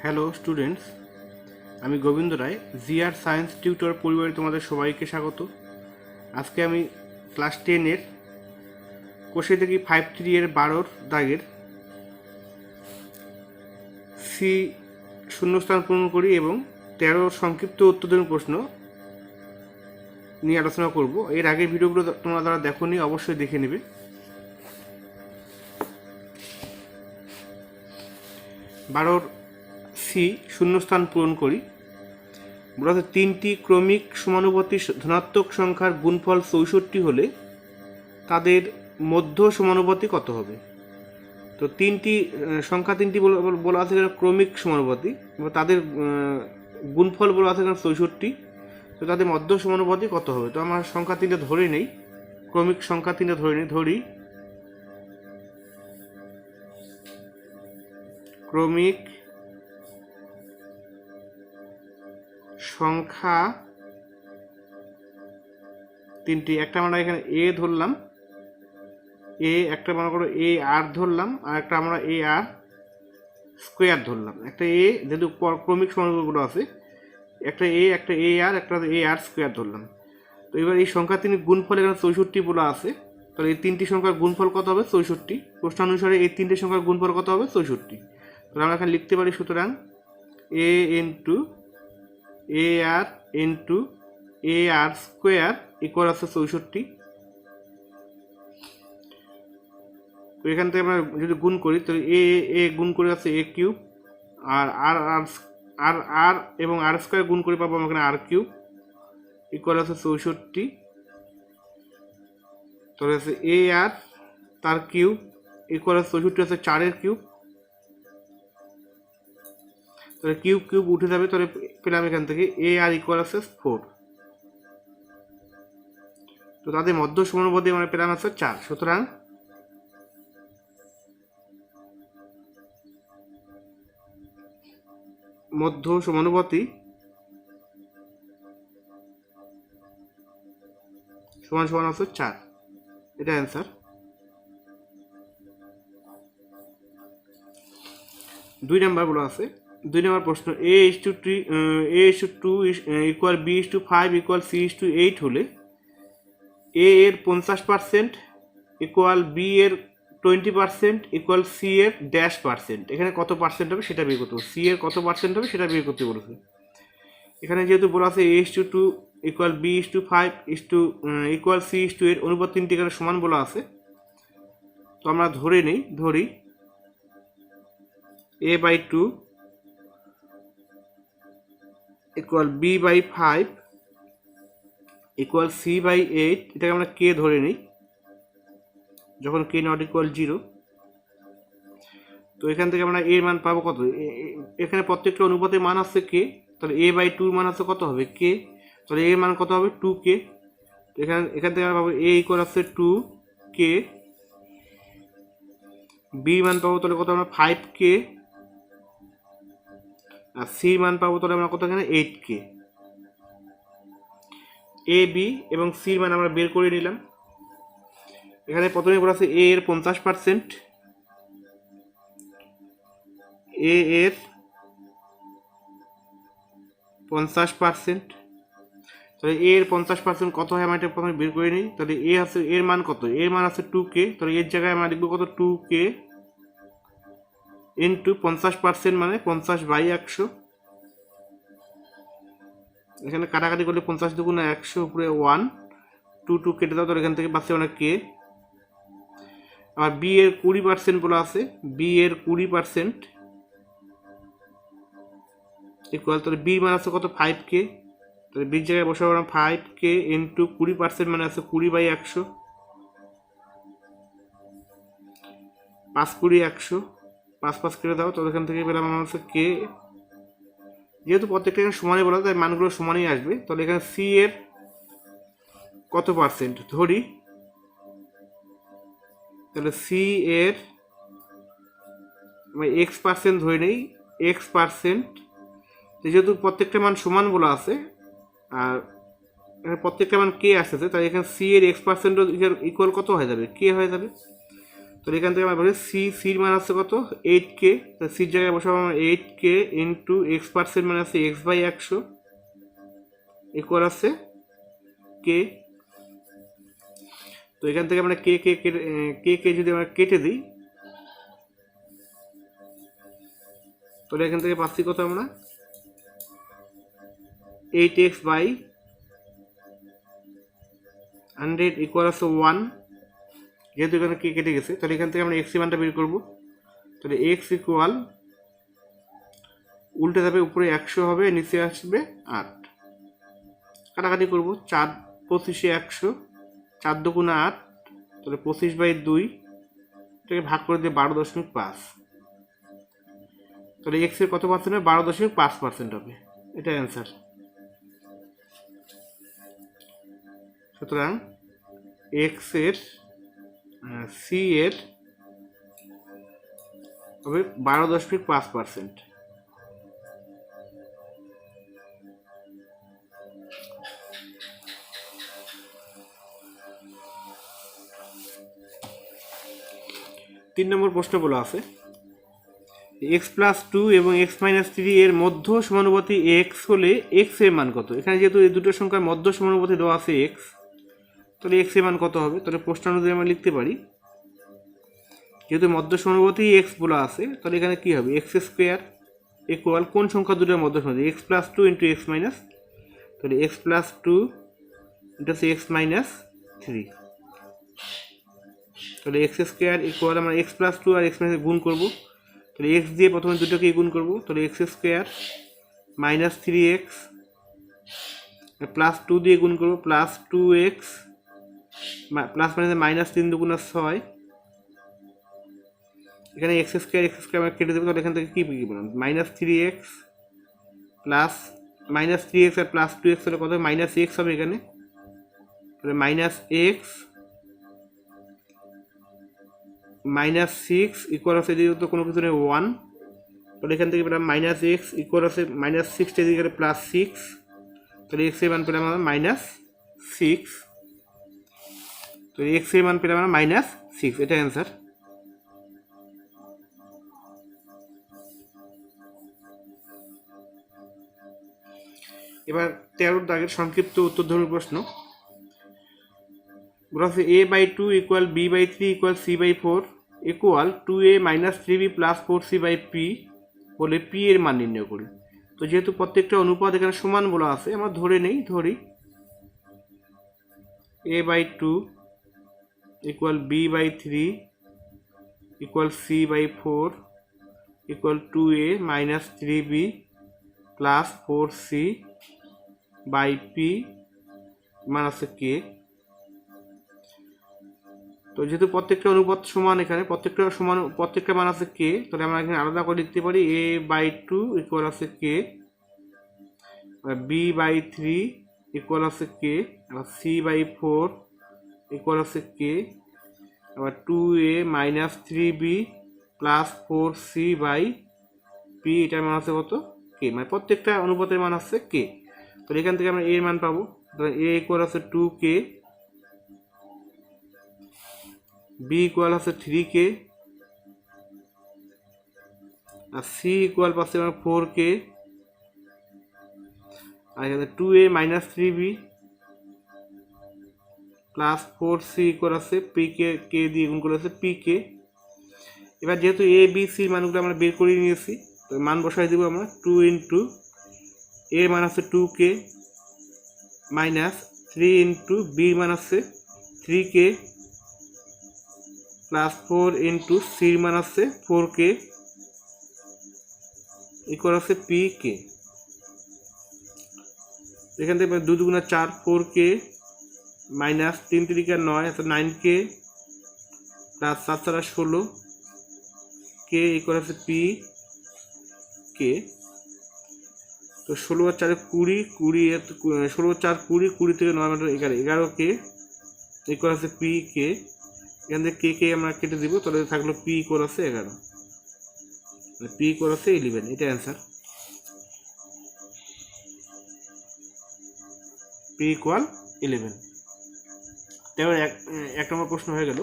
Hello students, আমি গোবিন্দ রায়, GR science tutor পরিবারে তোমাদের সবাইকে স্বাগত। আজকে আমি ক্লাস 10-এর কোষে দেখি 5.3 এর 12 দাগের সি শূন্যস্থান পূরণ করি এবং 13 সংক্ষিপ্ত উত্তরদান প্রশ্ন নিয়ে আলোচনা করব। এর আগের ভিডিওগুলো তোমরা যারা দেখোনি অবশ্যই দেখে নেবে। 12 সি শূন্যস্থান পূরণ করি। মূলত 3টি ক্রমিক সমানুপাতি ধনাত্মক সংখ্যার গুণফল 64 হলে তাদের মধ্য সমানুপাতি কত হবে? তো সংখ্যা তিনটি বলা আছে ক্রমিক সমানুপাতি, তাদের গুণফল বলা আছে 64, তো তাদের মধ্য সমানুপাতি কত হবে? তো আমার সংখ্যা তিনটে ধরে নেই, ক্রমিক সংখ্যা তিনটে ধরি ক্রমিক সংখ্যা তিনটি। একটা আমরা এখানে এ ধরলাম, একটা মনে করো এ আর ধরলাম, আর একটা আমরা এ আর স্কোয়ার ধরলাম। একটা এ, যেহেতু ক্রমিক সমানুপাতিগুলো আছে, একটা এ আর একটা এ আর স্কোয়ার ধরলাম। তো এবার এই সংখ্যা তিন গুণফল এখানে 64 বলা আছে, তাহলে এই তিনটি সংখ্যার গুণফল কত হবে? 64। প্রশ্নানুসারে এই তিনটি সংখ্যার গুণফল কত হবে? 64। তাহলে আমরা এখানে লিখতে পারি, সুতরাং এ ইন্টু এ আর ইন্টু এ আর স্কোয়ার ইকুয়াল আছে 64। তো এখান থেকে আমরা যদি গুণ করি, তাহলে এ গুণ করে আছে এ কিউব, আর আর আর আর এবং আর স্কোয়ার গুণ করে পাবো এখানে আর কিউব ইকুয়াল আছে 64। তাহলে আছে এ আর তার কিউব ইকুয়াল আছে 64 আছে 4-এর কিউব। তাহলে কিউব উঠে যাবে, তাহলে পেলাম এখান থেকে এ আর ইকুয়াল আছে 4। তো তাদের মধ্য সমানুপাতি মানে পেলাম আছে 4। সুতরাং মধ্য সমানুপাতি সমান আছে 4। এটা অ্যান্সার। 2 নাম্বার বলা আছে, 2 নম্বর প্রশ্ন, a:2 equal b:5 equal c:8 হলে a এর 50% ইকুয়াল b এর 20% ইকুয়াল c এর %, এখানে কত পার্সেন্ট হবে সেটা বের করতে হবে। c এর কত পার্সেন্ট হবে সেটা বের করতে বলেছে। এখানে যেহেতু বলা আছে a:2 equal b:5 equal c:8, অনুপাত তিনটি এখানে সমান বলা আছে, তো আমরা ধরি a/2 equal b/5 equal c/8, এটাকে আমরা কে ধরে নিই যখন কে নট ইকুয়াল 0। তো এখান থেকে আমরা এর মান পাবো কত? এখানে প্রত্যেকটা অনুপাতের মান আছে কে, তাহলে a/2 মান আছে কত হবে? কে। তাহলে এর মান কত হবে? 2k। এখান থেকে আমরা পাবো a ইকুয়াল আছে 2k, বি মান পাবো তাহলে কত? আমরা 5k, আর সি মান পাবো তাহলে আমরা কত? এখানে 8k। এ বি এবং সির মান আমরা বের করে নিলাম। এখানে প্রথমে বলা আছে এ এর 50%, এ এর 50%, তাহলে এ এর 50% কত হয় আমরা এটা প্রথমে বের করে নিই। তাহলে এর মান কত? এর মান আছে 2k, তাহলে এর জায়গায় আমরা লিখবো কত? 2k ইন্টু 50% মানে 50/100। এখানে কাটাকাটি করলে 50 2 100 উপরে 1, 2 কেটে দাও, তাহলে এখান থেকে বাঁচছে অনেক কে। আবার বি এর 20% বলা আছে, বি এর 20% ইকুয়াল, তাহলে বি মান আছে কত? 5k, তাহলে বির জায়গায় বসাবো আমরা 5k ইন্টু 20% মানে আছে 20/100, 5 20 100, 5 কেটে দাও, তাহলে এখান থেকে পেলাম আমার হচ্ছে কে। যেহেতু প্রত্যেকটা এখানে সমানই বলা, তাই মানগুলো সমানই আসবে। তাহলে এখানে সি এর কত পার্সেন্ট ধরি, তাহলে সি এর x% ধরে নেই, x%, যেহেতু প্রত্যেকটা মান সমান বলা আছে আর প্রত্যেকটা মান কে আসতেছে, তাই এখানে সি এর x% ইকুয়াল কত হয়ে যাবে? কে হয়ে যাবে। তো এখান থেকে আমরা বলি সির মান আছে কত 8k, তো সির জায়গায় বসাবো আমরা 8k ইন্টু x% মানে আছে x/100 ইকুয়াল আছে কে। তো এখান থেকে আমরা কে যদি আমরা কেটে দিই তাহলে এখান থেকে পাচ্ছি কত আমরা 8x/100 ইকুয়াল আছে 1। যেহেতু এখানে কে কেটে গেছে তাহলে এখান থেকে আমরা এক্স এর মানটা বের করবো। তাহলে এক্স ইকুয়াল উল্টে যাবে, উপরে 100 হবে, নিচে আসবে 8। কাটাকাটি করবো, 4 25 100, 4 দুগুণে 8, তাহলে 25/2 এটাকে ভাগ করে দিয়ে 12.5। তাহলে এক্স এর কত পার্সেন্ট হবে 12.5% হবে, এটা অ্যান্সার। সুতরাং এক্স এর সি এর হবে 12.5%। তিন নম্বর প্রশ্ন বলা আছে x+2 এবং x-3 এর মধ্য সমানুপাতি x হলে x এর মান কত। এখানে যেহেতু এই দুটো সংখ্যার মধ্য সমানুপাতি দেওয়া আছে x, তাহলে x এর মান কত হবে। তাহলে প্রশ্ন অনুযায়ী আমরা লিখতে পারি, যেহেতু মধ্য সমানুপাতি x বলা আছে তাহলে এখানে কি হবে x² ইকুয়াল কোন সংখ্যা দুটোর মধ্য সমানুপাতি x+2 ইন্টু x মাইনাস, তাহলে x+2 ইন্টু x-3, তাহলে x² ইকুয়াল আমরা x+2 আর x মাইনাস গুণ করবো। তাহলে x দিয়ে প্রথমে দুটোকে গুণ করবো, তাহলে x² মাইনাস 3x প্লাস 2 দিয়ে গুণ করবো প্লাস 2x প্লাস মানে মাইনাস 3 দুগুণা 6, এখানে x² আমরা কেটে দেবো। তাহলে এখান থেকে কি বললাম minus 3x plus minus 3x আর প্লাস 2x হলে কত মাইনাস x হবে এখানে, তাহলে মাইনাস x মাইনাস 6 ইকুয়াল আছে যেহেতু কোনো কিছু নেই 1, তাহলে এখান থেকে পেলাম মাইনাস x ইকুয়াল আছে মাইনাস 6 এদিকে প্লাস 6, তাহলে x এর মান পেলাম আমরা মাইনাস 6, তো x এর মান পেলাম আমরা মাইনাস 6, এটা অ্যান্সার। এবার 13 দাগের সংক্ষিপ্ত উত্তরধর্মী প্রশ্ন বলা আছে a/2 equal b/3 equal c/4 equal 2a minus 3b plus 4c/p বলে p এর মান নির্ণয় করি। তো যেহেতু প্রত্যেকটা অনুপাত এখানে সমান বলা আছে আমরা ধরি a/2 equal b/3 equal c/4 equal 2a minus 3b plus 4c/p মান আছে k। তো যেহেতু প্রত্যেকটা অনুপাত সমান, এখানে প্রত্যেকটা মান আছে k, তাহলে আমরা এখানে আলাদা করে লিখতে পারি a/2 ইকুয়াল আছে k, b/3 ইকুয়াল আছে k, আবার c/4 ইকুয়াল আছে k, আবার 2a minus 3b plus 4c/p এটার মান আছে কত k, মানে প্রত্যেকটা অনুপাতের মান আছে k। তাহলে এখান থেকে আমরা a এর মান পাবো, তাহলে a ইকুয়াল আছে 2k, b ইকুয়াল আছে 3k, আর c ইকুয়াল পাচ্ছে আমরা 4k, আর এখানে 2a minus 3b plus 4c equal আছে pk, k দিয়ে গুণ করে আছে pk। এবার যেহেতু a b c মানগুলো আমরা বের করে নিয়েছি, তো মান বসাই দেবো আমরা 2 ইন্টু এর মান আছে 2k মাইনাস 3 ইন্টু b মান আছে 3k প্লাস 4 ইন্টু c মান আছে 4k ইকুয়াল আছে pk। এখান থেকে 2 দুগুণা 4 4k মাইনাস 3 3 9 আছে 9k প্লাস 7 4 16 k ইকুয়াল আছে pk। তো 16 আর 4 20 16 4 20 20 থেকে 9 11k ইকুয়াল আছে pk। এখান থেকে কে আমরা কেটে দিব, তাহলে থাকলো p ইকুয়াল আছে 11, p ইকুয়াল আছে 11, এটা অ্যান্সার। p equal 11। তাহলে এক নম্বর প্রশ্ন হয়ে গেল।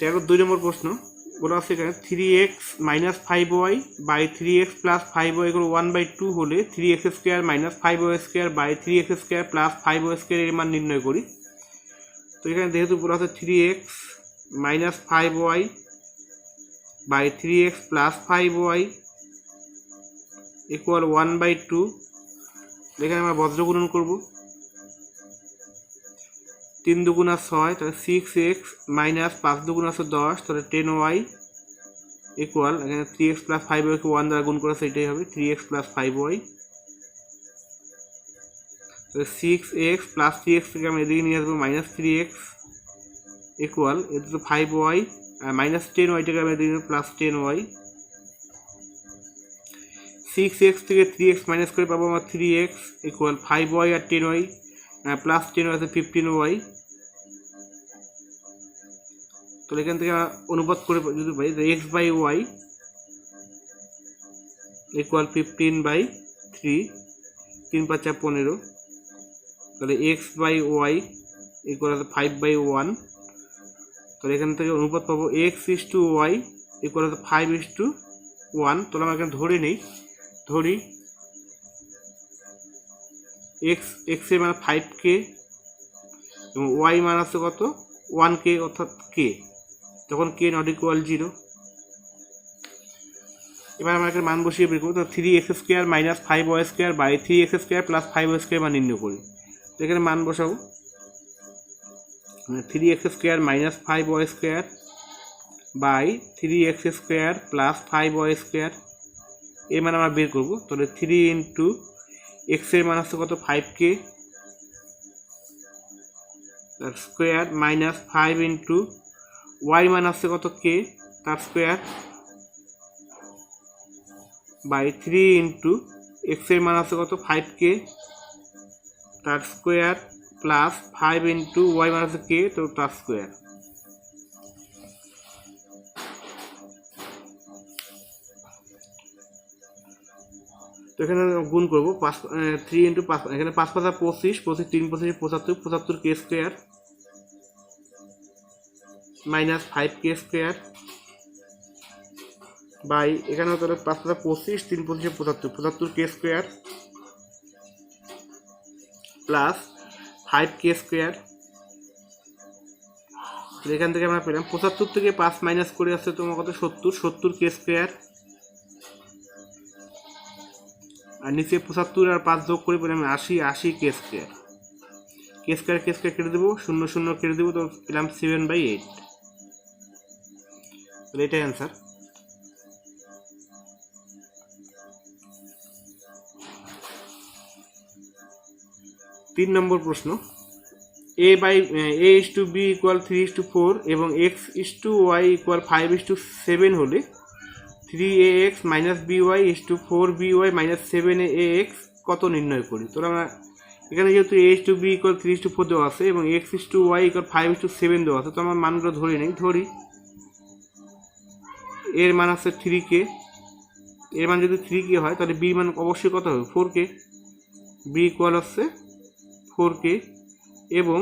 2 নম্বর প্রশ্ন বলা আছে এখানে 3x minus 5y by 3x plus 5y equal 1/2 হলে 3x square minus 5y square by 3x square plus 5y square এর মান নির্ণয় করি। তো এখানে যেহেতু বলা আছে 3x minus 5y by 3x plus 5y equal 1/2, এখানে আমরা বজ্র গুণন করব। 3 দুগুণা 6, তাহলে 6x মাইনাস 5 দুগুণা 10, তাহলে 10y ইকুয়াল এখানে 3x প্লাস 5y কে 1 দ্বারা গুণ করা আছে, এটাই হবে 3x প্লাস 5y। তাহলে 6x প্লাস 3x থেকে আমরা এদিকে নিয়ে আসবো মাইনাস 3x ইকুয়াল এটা তো 5y আর মাইনাস 10y থেকে আমরা এদিকে প্লাস 10y। 6x থেকে 3x মাইনাস করে পাবো আমরা 3x ইকুয়াল 5y আর 10y প্লাস 10y আছে 15y। তো এখান থেকে অনুপাত করে যদি পাই x বাই ওয়াই ইকুয়াল 15/3, 3 × 5 = 15, তাহলে x বাই ওয়াই ইকুয়াল 5/1। তাহলে এখান থেকে অনুপাত পাবো x/y ইকুয়াল 5/1। তাহলে আমরা এখানে ধরি x এর মান 5k এবং y মান আছে কত 1k অর্থাৎ k, তখন k নট ইকুয়াল 0। এবার আমরা এখানে মান বসিয়ে বের করবো। তো 3x square minus 5y square by 3x square plus 5y square মান নির্ণয় করি। তো এখানে মান বসাবো 3x square minus 5y square by 3x square plus 5y square এর মান আমরা বের করবো। তাহলে 3 ইন্টু x এর মান আছে কত 5k তার স্কোয়ার মাইনাস 5 ইন্টু y মান আছে কত k তার স্কোয়ার বাই 3 ইন্টু x এর মান আছে কত 5k তার স্কোয়ার প্লাস 5 ইন্টু y মান আছে k তো তার স্কোয়ার। তো এখানে গুণ করবো 3 ইন্টু 5, এখানে 5 × 5 = 25, 25 3 × 25 = 75, 75k square minus 5k square by এখানে তাহলে 5 × 25 3 × 25 = 75, 75k square plus 5k square. এখান থেকে আমরা পেলাম 75 থেকে 5 মাইনাস করে আসছে তোমার কত 70, 70k স্কোয়ার আর নিচে 75 আর 5 যোগ করে পেলাম 80, 80k স্কোয়ার। k স্কোয়ার কেটে দেবো, 0 0 কেটে দেবো, তো পেলাম 7/8। এটাই অ্যান্সার। তিন নম্বর প্রশ্ন a/b ইকুয়াল 3:4 এবং x/y ইকুয়াল 5:7 হলে 3ax minus by 4by minus 7ax কত নির্ণয় করি। তো আমরা এখানে যেহেতু a/b ইকুয়াল 3:4 দেওয়া আছে এবং x/y ইকুয়াল 5:7 দেওয়া আছে, তো আমরা মানগুলো ধরি এর মান আছে 3k, এর মান যদি 3k হয় তাহলে b মান অবশ্যই কত হবে 4k, b ইকুয়াল হচ্ছে 4k এবং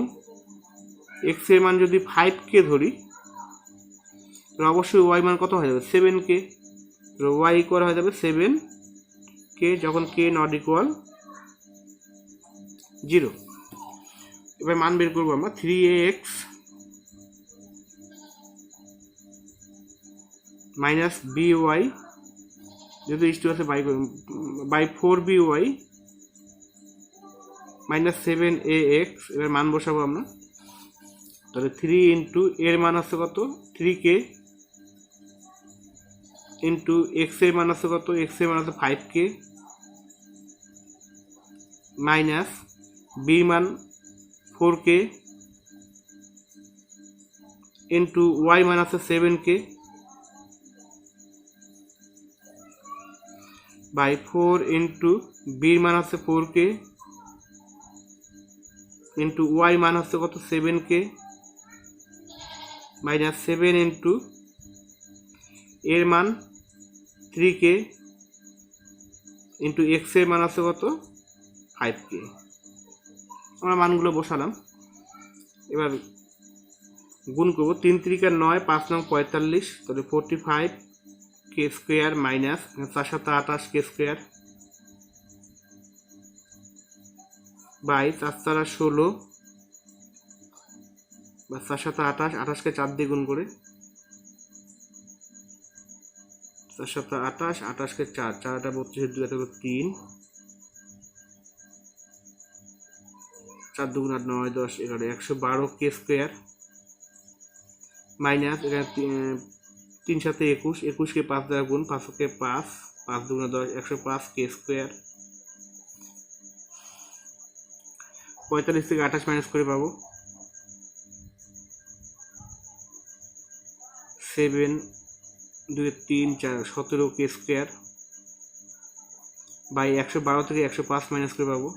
x এর মান যদি 5k ধরি তাহলে অবশ্যই y মান কত হয়ে যাবে 7k, y ইকুয়াল হয়ে যাবে 7k যখন k নট ইকুয়াল 0। এবার মান বের করবো আমরা 3ax মাইনাস by যেহেতু ইস্টু আছে বাই 4by মাইনাস 7ax। এবার মান বসাবো আমরা, তাহলে 3 ইন্টু এর মান আছে কত 3k ইন্টু এক্স এর মান আছে কত x এর মান আছে 5k মাইনাস b মান 4k ইন্টু y মান আছে 7k বাই 4 ইন্টু b মান আছে 4k ইন্টু y মান আছে কত 7k মাইনাস 7 ইন্টু এর মান 3k ইন্টু x এর মান আছে কত 5k। আমরা মানগুলো বসালাম। এবার গুণ করবো 3 3 9 5 9 45, তাহলে 45 কে স্কোয়ার মাইনাস 4 7 28 কে স্কোয়ার বাই 4 4 16 বা 4 7 28, 28 কে 4 দিয়ে গুণ করে 4 7 28, 28 কে 4, 4 8 32, 2 3, 4 2 8 9 10 11, 112 কে স্কোয়ার মাইনাস এখানে 3 7 21, 21 কে 5 দ্বারা গুণ, 5 কে 5, 5 2 10, 105 কে স্কোয়ার 45 থেকে 28 মাইনাস করে পাবো 7 2 3 4 17 কে স্কোয়ার বাই 112 থেকে 105 মাইনাস করে পাবো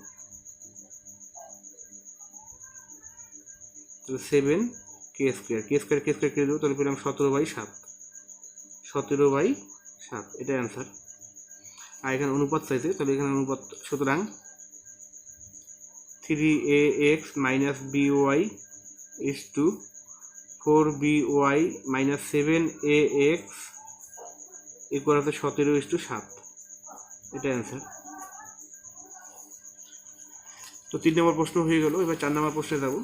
7 কে স্কোয়ার কেটে দেবো, তাহলে পেলাম 17/7, 17/7, এটা অ্যান্সার। আর এখানে অনুপাত চাইছে, তাহলে এখানে অনুপাত, সুতরাং 3ax minus by is to 4by minus 7ax equal to 17/7, এটা অ্যান্সার। তো 3 নম্বর প্রশ্ন হয়ে গেল। এবার 4 নম্বর প্রশ্নে যাব।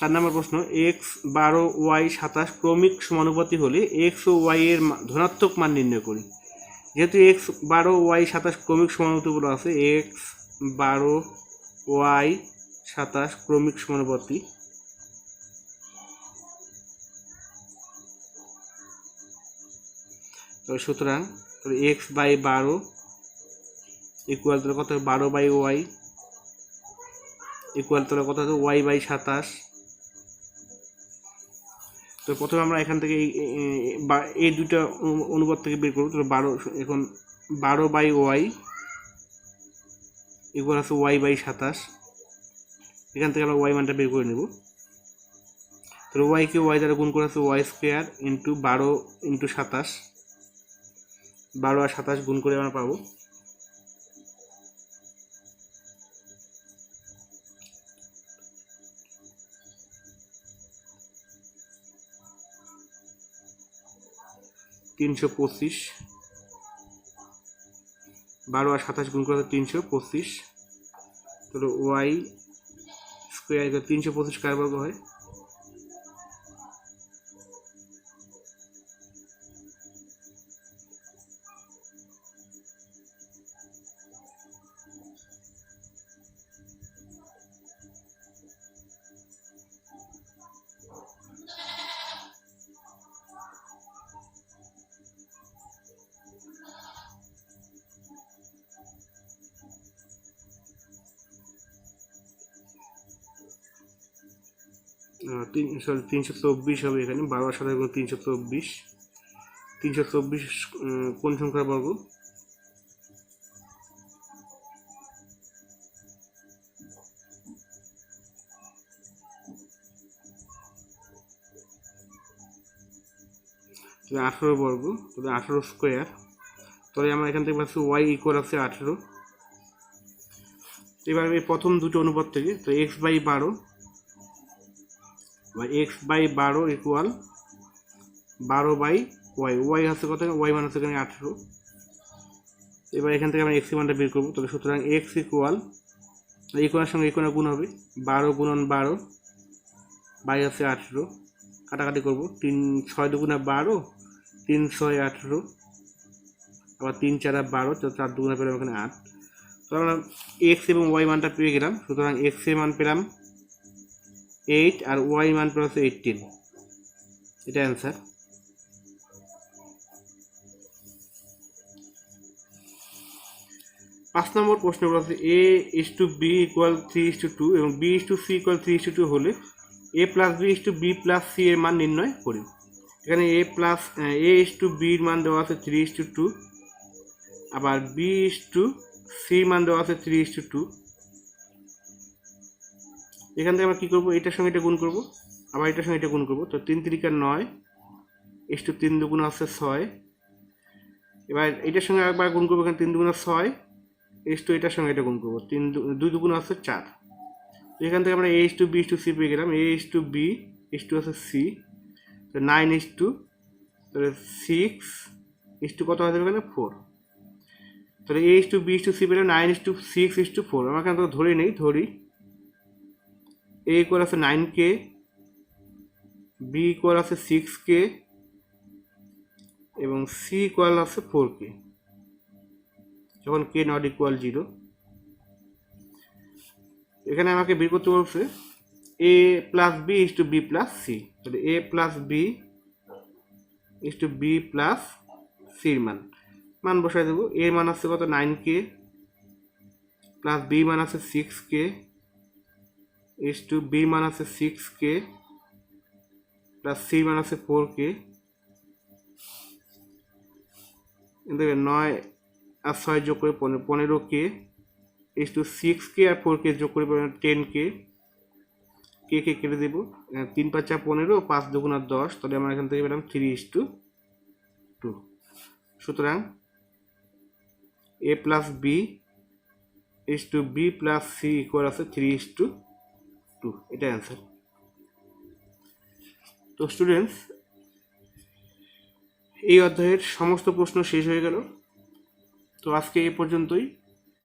4 নম্বর প্রশ্ন, x 12 y 27 ক্রমিক সমানুপাতি হলে x ও y এর ধনাত্মক মান নির্ণয় করি। যেহেতু x 12 y 27 ক্রমিক সমানুপাতি বলা আছে, x 12 y 27 ক্রমিক সমানুপাতি, তো সুতরাং x বাই 12 ইকুয়াল তো কত, 12/y ইকুয়াল তো কত, y বাই 27। তো প্রথমে আমরা এখান থেকে এই দুইটা অনুপাত থেকে বের করবো। তো 12, এখন 12/y ইকুয়াল আছে y বাই 27, এখান থেকে আমরা y মানটা বের করে নেব। তো y কে y দ্বারা গুণ করে আছে y স্কোয়ার ইন্টু 12 ইন্টু 27, 12 আর 27 গুণ করে আমরা পাবো 325, 12 আর 27 গুণ করে 325, তাহলে y স্কোয়ার 325 কার বর্গ হয়, সরি 324 হবে এখানে, 12 আর 27 গুণ 324, 324 কোন সংখ্যার বর্গ, তাহলে 18 বর্গ, তাহলে 18 স্কোয়ার, তাহলে আমরা এখান থেকে পাচ্ছি y ইকুয়াল আছে 18। এবার এই প্রথম দুটো অনুপাত থেকে, তো x বাই 12 বা x by 12 equal 12/y, y হচ্ছে কত, y মান হচ্ছে এখানে 18। এবার এখান থেকে আমরা x মানটা বের করবো, তাহলে সুতরাং x ইকুয়াল, এই কোণের সঙ্গে এই কোণে গুণ হবে, 12 গুণন 12 বাই হচ্ছে 18, কাটাকাটি করবো, 3 6 2 12, 3 6 18, আবার 3 4 12, তো 4 2 পেলাম এখানে 8। তো আমরা x এবং y মানটা পেয়ে গেলাম, সুতরাং x এর মান পেলাম 8 আর y মান পেলাম 18, এটা অ্যান্সার। পাঁচ নম্বর প্রশ্ন বলছে a:b ইকুয়াল 3:2 এবং b:c ইকুয়াল 3:2 হলে a plus b plus c এর মান নির্ণয় করি। এখানে a:b এর মান দেওয়া আছে 3:2, আবার b:c মান দেওয়া আছে 3:2। এখান থেকে আমরা কী করবো, এটার সঙ্গে এটা গুণ করবো, আবার এটার সঙ্গে এটা গুণ করবো, তো 3 3 9, 3 2 হচ্ছে 6। এবার এটার সঙ্গে একবার গুণ করবো, এখানে 3 2 6, এইচ টু এটার সঙ্গে এটা গুণ করবো, দুই দুগুণ আছে 4। এখান থেকে আমরা H two B H two C পেয়ে গেলাম। H two B H two আছে সি, 9 এইচ টু, তাহলে 6 এইচ টু কত হয়ে যাবে এখানে 4। তাহলে H two B H two C পেলে 9 এইচ টু 6 এইচ টু 4। আমরা এখানে তো ধরি নেই, ধরি এ ইকুয়াল আছে 9K, বি ইকুয়াল আছে 6K এবং সি ইকুয়াল আছে 4K যখন কে নট ইকুয়াল 0। এখানে আমাকে বের করতে বলছে A plus B is to B plus C. তাহলে A plus B is to B plus সির মান বসাই দেবো। এর মান আছে কত 9K, প্লাস বি মান আছে 6K, ইজ টু বি মান আছে 6K, প্লাস সি মান আছে 4K। দেখবে 9 আর 6 যোগ করে 15K, is two 6K R 4K যোগ করে 10K, কে কেটে দেবো, 3 5 15, 5 2 আর 10। তাহলে আমরা এখান থেকে পেলাম 3:2। সুতরাং A plus B is to B plus C equal আছে 3:2। এটা অ্যান্সার। তো স্টুডেন্টস, এই অধ্যায়ের সমস্ত প্রশ্ন শেষ হয়ে গেল। তো আজকে এই পর্যন্তই।